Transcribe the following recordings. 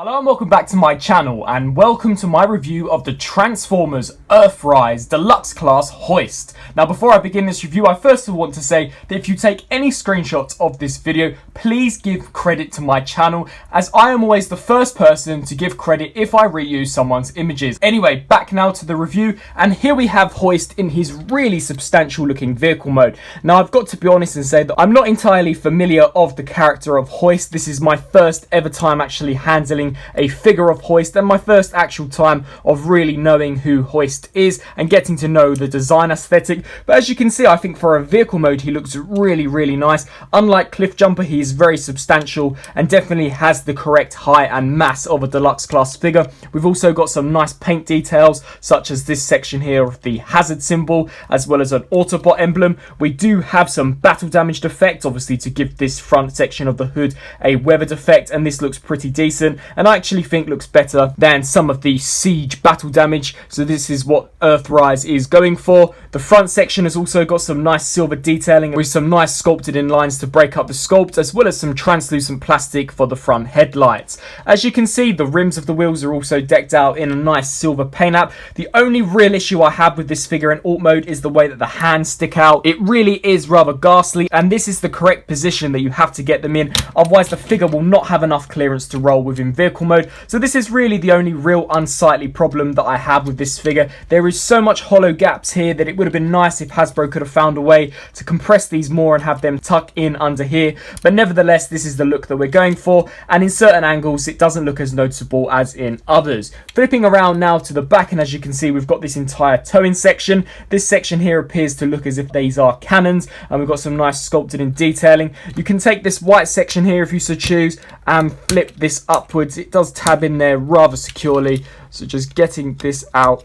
Hello and welcome back to my channel, and welcome to my review of the Transformers Earthrise Deluxe Class Hoist. Now before I begin this review, I first of all want to say that if you take any screenshots of this video, please give credit to my channel, as I am always the first person to give credit if I reuse someone's images. Anyway, back now to the review, and here we have Hoist in his really substantial looking vehicle mode. Now I've got to be honest and say that I'm not entirely familiar of the character of Hoist. This is my first ever time actually handling a figure of Hoist, and my first actual time of really knowing who Hoist is and getting to know the design aesthetic. But as you can see, I think for a vehicle mode he looks really nice. Unlike Cliff Jumper, he is very substantial and definitely has the correct height and mass of a deluxe class figure. We've also got some nice paint details, such as this section here of the hazard symbol, as well as an Autobot emblem. We do have some battle damaged effects, obviously, to give this front section of the hood a weathered effect, and this looks pretty decent, and I actually think looks better than some of the siege battle damage, so this is what Earthrise is going for. The front section has also got some nice silver detailing with some nice sculpted in lines to break up the sculpt, as well as some translucent plastic for the front headlights. As you can see, the rims of the wheels are also decked out in a nice silver paint app. The only real issue I have with this figure in alt mode is the way that the hands stick out. It really is rather ghastly, and this is the correct position that you have to get them in, otherwise the figure will not have enough clearance to roll within vehicle mode. So this is really the only real unsightly problem that I have with this figure. There is so much hollow gaps here that it would have been nice if Hasbro could have found a way to compress these more and have them tuck in under here, but nevertheless this is the look that we're going for, and in certain angles it doesn't look as noticeable as in others. Flipping around now to the back, and as you can see, we've got this entire towing section. This section here appears to look as if these are cannons, and we've got some nice sculpted in detailing. You can take this white section here if you so choose and flip this upwards. It does tab in there rather securely, so just getting this out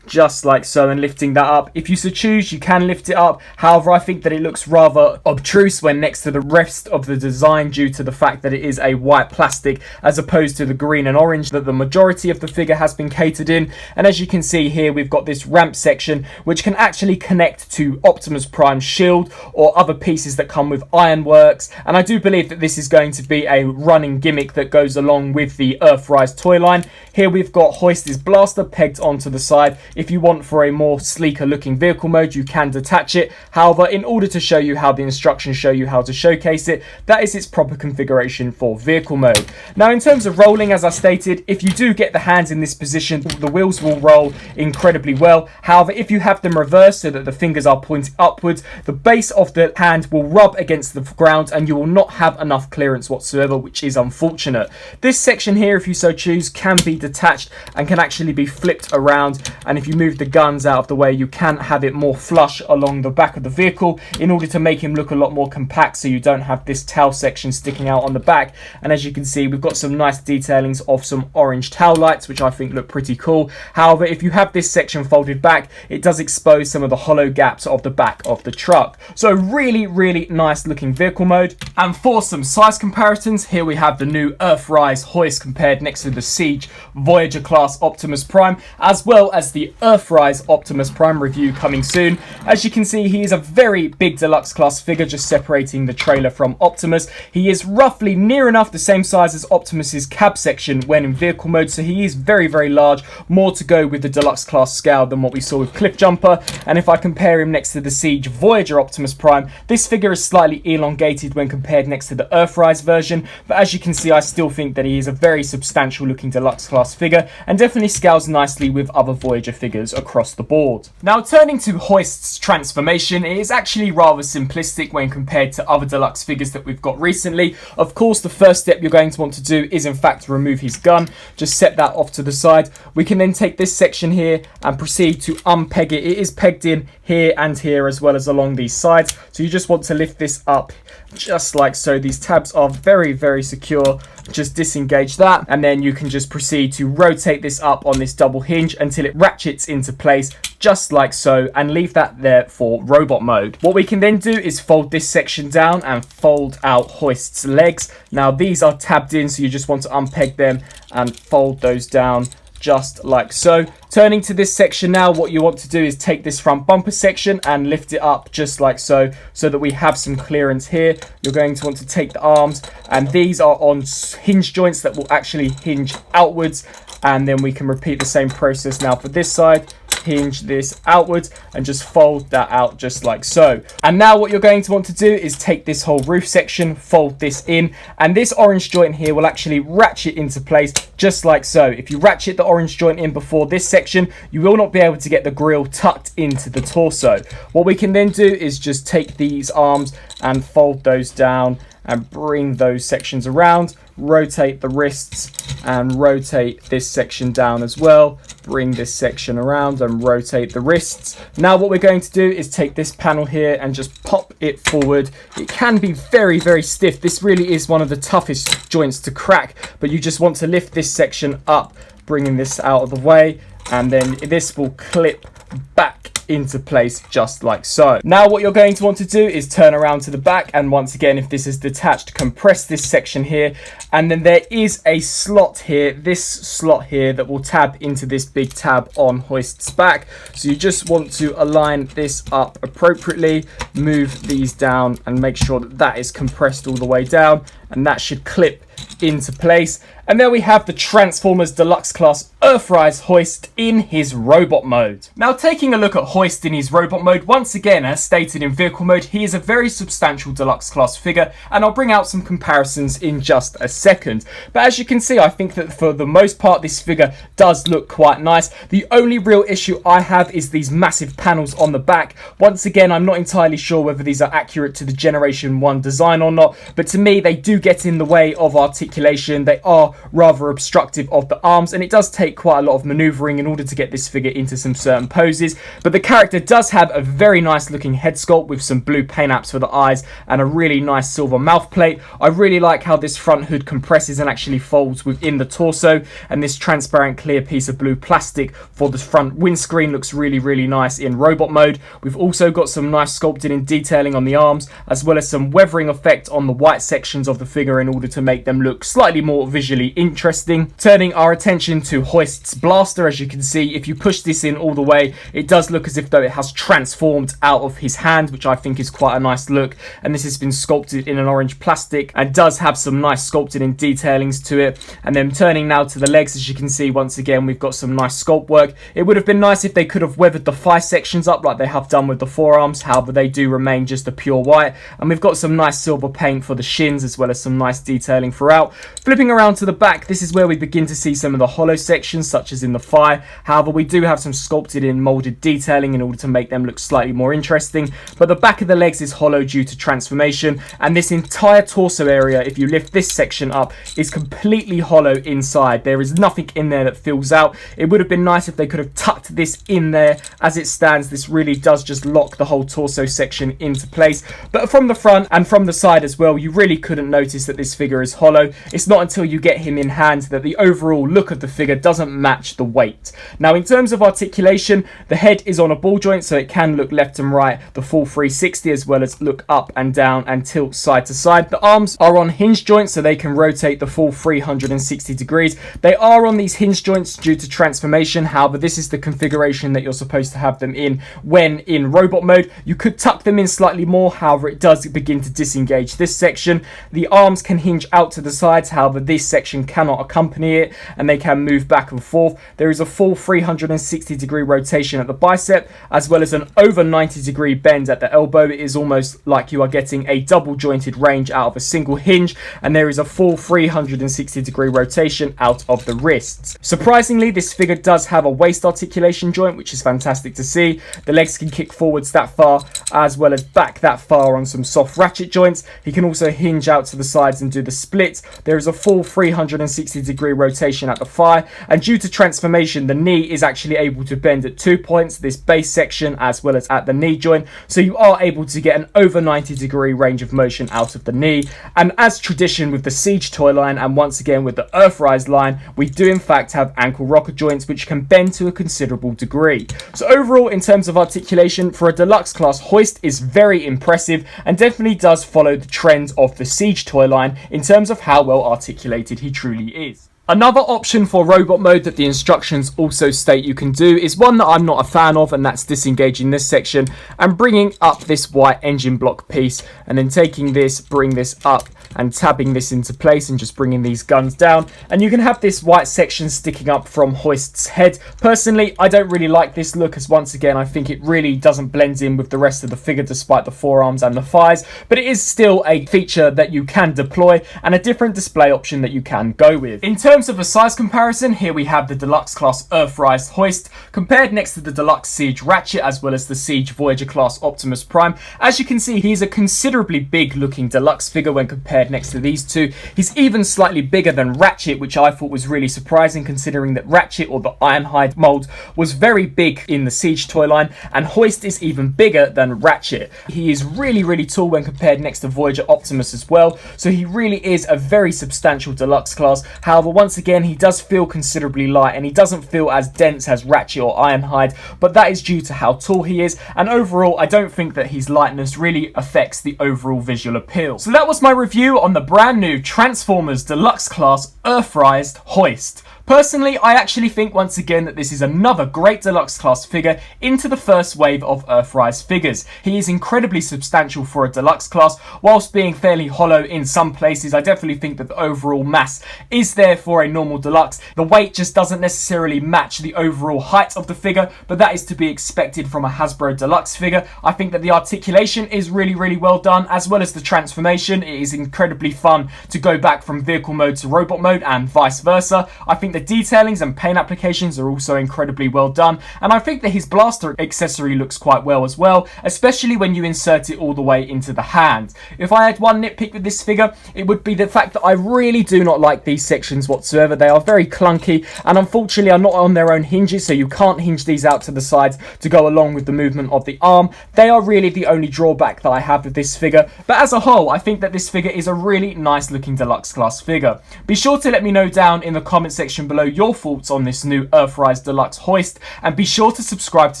just like so and lifting that up. If you so choose, you can lift it up. However, I think that it looks rather obtruse when next to the rest of the design, due to the fact that it is a white plastic as opposed to the green and orange that the majority of the figure has been catered in. And as you can see here, we've got this ramp section which can actually connect to Optimus Prime's shield or other pieces that come with ironworks, and I do believe that this is going to be a running gimmick that goes along with the Earthrise toy line. Here we've got Hoist's blaster pegged onto the side. If you want for a more sleeker looking vehicle mode, you can detach it. However, in order to show you how the instructions show you how to showcase it, that is its proper configuration for vehicle mode. Now in terms of rolling, as I stated, if you do get the hands in this position, the wheels will roll incredibly well. However, if you have them reversed so that the fingers are pointing upwards, the base of the hand will rub against the ground and you will not have enough clearance whatsoever, which is unfortunate. This section here, if you so choose, can be detached and can actually be flipped around, and if you move the guns out of the way, you can have it more flush along the back of the vehicle in order to make him look a lot more compact, so you don't have this tail section sticking out on the back. And as you can see, we've got some nice detailings of some orange tail lights, which I think look pretty cool. However, if you have this section folded back, it does expose some of the hollow gaps of the back of the truck. So really nice looking vehicle mode. And for some size comparisons, here we have the new Earthrise Hoist compared next to the Siege Voyager class Optimus Prime, as well as the Earthrise Optimus Prime review coming soon. As you can see, he is a very big deluxe class figure, just separating the trailer from Optimus. He is roughly near enough the same size as Optimus's cab section when in vehicle mode, so he is very large, more to go with the deluxe class scale than what we saw with Cliff Jumper. And if I compare him next to the Siege Voyager Optimus Prime, this figure is slightly elongated when compared next to the Earthrise version, but as you can see, I still think that he is a very substantial looking deluxe class figure and definitely scales nicely with other Voyager figures across the board. Now turning to Hoist's transformation, it is actually rather simplistic when compared to other deluxe figures that we've got recently. Of course, the first step you're going to want to do is in fact remove his gun. Just set that off to the side. We can then take this section here and proceed to unpeg it. It is pegged in here and here as well as along these sides, so you just want to lift this up just like so. These tabs are very secure. Just disengage that, and then you can just proceed to rotate this up on this double hinge until it ratchets into place just like so, and leave that there for robot mode. What we can then do is fold this section down and fold out Hoist's legs. Now these are tabbed in, so you just want to unpeg them and fold those down just like so. Turning to this section now, what you want to do is take this front bumper section and lift it up just like so, so that we have some clearance here. You're going to want to take the arms, and these are on hinge joints that will actually hinge outwards, and then we can repeat the same process now for this side. Hinge this outwards and just fold that out just like so. And now what you're going to want to do is take this whole roof section, fold this in, and this orange joint here will actually ratchet into place just like so. If you ratchet the orange joint in before this section, you will not be able to get the grille tucked into the torso. What we can then do is just take these arms and fold those down and bring those sections around, rotate the wrists and rotate this section down as well, bring this section around and rotate the wrists. Now what we're going to do is take this panel here and just pop it forward. It can be very, very stiff. This really is one of the toughest joints to crack, but you just want to lift this section up, bringing this out of the way, and then this will clip back into place just like so. Now what you're going to want to do is turn around to the back, and once again, if this is detached, compress this section here, and then there is a slot here, this slot here, that will tab into this big tab on Hoist's back. So you just want to align this up appropriately, move these down and make sure that that is compressed all the way down, and that should clip into place. And there we have the Transformers Deluxe Class Earthrise Hoist in his robot mode. Now taking a look at Hoist in his robot mode, once again as stated in vehicle mode, he is a very substantial Deluxe Class figure, and I'll bring out some comparisons in just a second. But as you can see, I think that for the most part this figure does look quite nice. The only real issue I have is these massive panels on the back. Once again, I'm not entirely sure whether these are accurate to the Generation 1 design or not, but to me they do get in the way of articulation. They are rather obstructive of the arms, and it does take quite a lot of maneuvering in order to get this figure into some certain poses. But the character does have a very nice looking head sculpt with some blue paint apps for the eyes and a really nice silver mouth plate. I really like how this front hood compresses and actually folds within the torso, and this transparent clear piece of blue plastic for the front windscreen looks really, really nice in robot mode. We've also got some nice sculpting and detailing on the arms, as well as some weathering effect on the white sections of the figure in order to make them look slightly more visually interesting. Turning our attention to Hoist's blaster, as you can see, if you push this in all the way, it does look as if though it has transformed out of his hand, which I think is quite a nice look. And this has been sculpted in an orange plastic and does have some nice sculpting and detailings to it. And then turning now to the legs, as you can see, once again we've got some nice sculpt work. It would have been nice if they could have weathered the thigh sections up like they have done with the forearms, however they do remain just a pure white. And we've got some nice silver paint for the shins, as well as some nice detailing throughout. Flipping around to the back, this is where we begin to see some of the hollow sections, such as in the thigh. However, we do have some sculpted in molded detailing in order to make them look slightly more interesting. But the back of the legs is hollow due to transformation, and this entire torso area, if you lift this section up, is completely hollow inside. There is nothing in there that fills out. It would have been nice if they could have tucked this in there. As it stands, this really does just lock the whole torso section into place. But from the front and from the side as well, you really couldn't notice that this figure is hollow. It's not until you get him in hand that the overall look of the figure doesn't match the weight. Now in terms of articulation, the head is on a ball joint, so it can look left and right the full 360, as well as look up and down and tilt side to side. The arms are on hinge joints, so they can rotate the full 360 degrees. They are on these hinge joints due to transformation. However, this is the configuration that you're supposed to have them in when in robot mode. You could tuck them in slightly more, however it does begin to disengage this section. The arms can hinge out to the sides, however this section cannot accompany it, and they can move back and forth. There is a full 360 degree rotation at the bicep, as well as an over 90 degree bend at the elbow. It is almost like you are getting a double jointed range out of a single hinge, and there is a full 360 degree rotation out of the wrists. Surprisingly, this figure does have a waist articulation joint, which is fantastic to see. The legs can kick forwards that far, as well as back that far on some soft ratchet joints. He can also hinge out to the sides and do the split. There is a full 360 degree rotation at the thigh, and due to transformation, the knee is actually able to bend at 2 points, this base section as well as at the knee joint, so you are able to get an over 90 degree range of motion out of the knee. And as tradition with the Siege toy line, and once again with the Earthrise line, we do in fact have ankle rocker joints which can bend to a considerable degree. So overall, in terms of articulation, for a deluxe class, Hoist is very impressive and definitely does follow the trends of the Siege toy line in terms of how well articulated he truly is. Another option for robot mode that the instructions also state you can do is one that I'm not a fan of, and that's disengaging this section and bringing up this white engine block piece, and then taking this, bring this up and tabbing this into place and just bringing these guns down, and you can have this white section sticking up from Hoist's head. Personally, I don't really like this look, as once again I think it really doesn't blend in with the rest of the figure despite the forearms and the thighs, but it is still a feature that you can deploy and a different display option that you can go with. In terms of a size comparison, here we have the Deluxe class Earthrise Hoist compared next to the Deluxe Siege Ratchet as well as the Siege Voyager class Optimus Prime. As you can see, he's a considerably big looking deluxe figure when compared next to these two. He's even slightly bigger than Ratchet, which I thought was really surprising considering that Ratchet, or the Ironhide mold, was very big in the Siege toy line, and Hoist is even bigger than Ratchet. He is really tall when compared next to Voyager Optimus as well, so he really is a very substantial deluxe class. However, once again, he does feel considerably light and he doesn't feel as dense as Ratchet or Ironhide, but that is due to how tall he is, and overall I don't think that his lightness really affects the overall visual appeal. So that was my review on the brand new Transformers Deluxe class Earthrise Hoist. Personally, I actually think once again that this is another great deluxe class figure into the first wave of Earthrise figures. He is incredibly substantial for a deluxe class, whilst being fairly hollow in some places. I definitely think that the overall mass is there for a normal deluxe. The weight just doesn't necessarily match the overall height of the figure, but that is to be expected from a Hasbro deluxe figure. I think that the articulation is really well done, as well as the transformation. It is incredibly fun to go back from vehicle mode to robot mode and vice versa. I think the detailings and paint applications are also incredibly well done, and I think that his blaster accessory looks quite well as well, especially when you insert it all the way into the hand. If I had one nitpick with this figure, it would be the fact that I really do not like these sections whatsoever. They are very clunky and unfortunately are not on their own hinges, so you can't hinge these out to the sides to go along with the movement of the arm. They are really the only drawback that I have with this figure, but as a whole I think that this figure is a really nice looking deluxe class figure. Be sure to let me know down in the comment section below your thoughts on this new Earthrise Deluxe Hoist, and be sure to subscribe to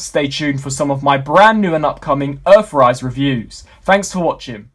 stay tuned for some of my brand new and upcoming Earthrise reviews. Thanks for watching.